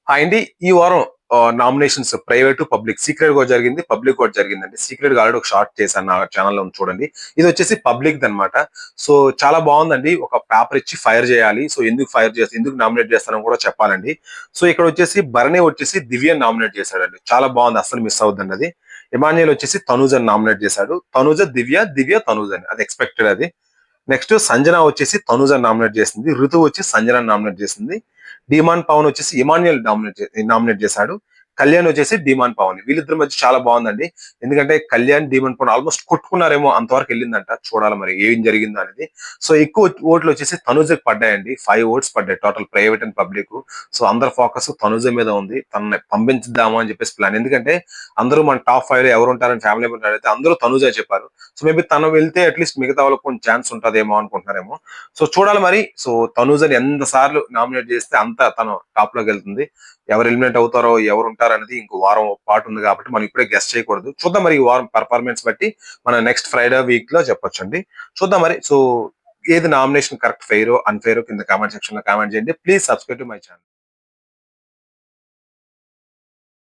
Hi అండి. ఈ వారం నామినేషన్స్ ప్రైవేటు, పబ్లిక్ సీక్రెట్ కూడా జరిగింది. పబ్లిక్ కూడా జరిగిందండి. సీక్రెట్ గా ఆల్రెడీ ఒక షార్ట్ చేశాను నా ఛానల్‌లో ఉంది చూడండి. ఇది వచ్చేసి పబ్లిక్‌దనమాట. సో చాలా బావుందండి. ఒక పేపర్ ఇచ్చి ఫైర్ చేయాలి. సో ఎందుకు ఫైర్ చేసి ఎందుకు నామినేట్ చేస్తారని కూడా చెప్పాలండి. సో ఇక్కడ వచ్చేసి భరణి వచ్చేసి దివ్యని నామినేట్ చేశాడండి. చాలా బావుంది. అస్సలు మిస్ అవ్వద్దండి అది. ఇమాన్యుయల్ వచ్చేసి తనూజని నామినేట్ చేశాడు. తనూజ దివ్య, దివ్య తనూజ అని. అది ఎక్స్‌పెక్టెడ్ అది. నెక్స్ట్ సంజన వచ్చేసి తనుజని నామినేట్ చేసింది. ఋతువు వచ్చి సంజన నామినేట్ చేసింది. డీమాన్ పవన్ వచ్చేసి ఇమాన్యుయల్ నామినేట్ చేశాడు. కళ్యాణ్ వచ్చేసి డీమాన్ పవన్. వీళ్ళిద్దరి మధ్య చాలా బాగుందండి. ఎందుకంటే కళ్యాణ్, డీమాన్ పవన్ ఆల్మోస్ట్ కొట్టుకున్నారేమో అంతవరకు వెళ్ళిందంట. చూడాలి మరి ఏం జరిగిందో అనేది. సో ఎక్కువ ఓట్లు వచ్చేసి తనుజకి పడ్డాయండి. 5 ఓట్స్ పడ్డాయి total private and public. So అందరి ఫోకస్ తనుజ మీద ఉంది. తనని పంపించుదామా అని చెప్పేసి ప్లాన్. ఎందుకంటే అందరూ మన టాప్ 5 లో ఎవరు ఉంటారని ఫ్యామిలీ మెంబర్ అడిగితే అందరూ తనుజ చెప్పారు. సో మేబీ తను వెళ్తే అట్లీస్ట్ మిగతా వాళ్ళకి కొంచెం ఛాన్స్ ఉంటదేమో అనుకుంటున్నారేమో. సో చూడాలి మరి. సో తనూజని ఎంత సార్లు నామినేట్ చేస్తే అంత తను టాప్ లోకి వెళ్తుంది. ఎవరు ఎలిమినేట్ అవుతారో ఎవరు ఉంటారు అనేది ఇంకో వారం పాటు ఉంది కాబట్టి మనం ఇప్పుడే గెస్ట్ చేయకూడదు. చూద్దాం మరి ఈ వారం పెర్ఫార్మెన్స్ బట్టి మన నెక్స్ట్ ఫ్రైడే వీక్ లో చెప్పొచ్చండి. చూద్దాం మరి. సో ఏది నామినేషన్ కరెక్ట్ ఫెయిరో అన్ఫెయిరో కింద కామెంట్ సెక్షన్ లో కామెంట్ చేయండి. Please subscribe to my channel.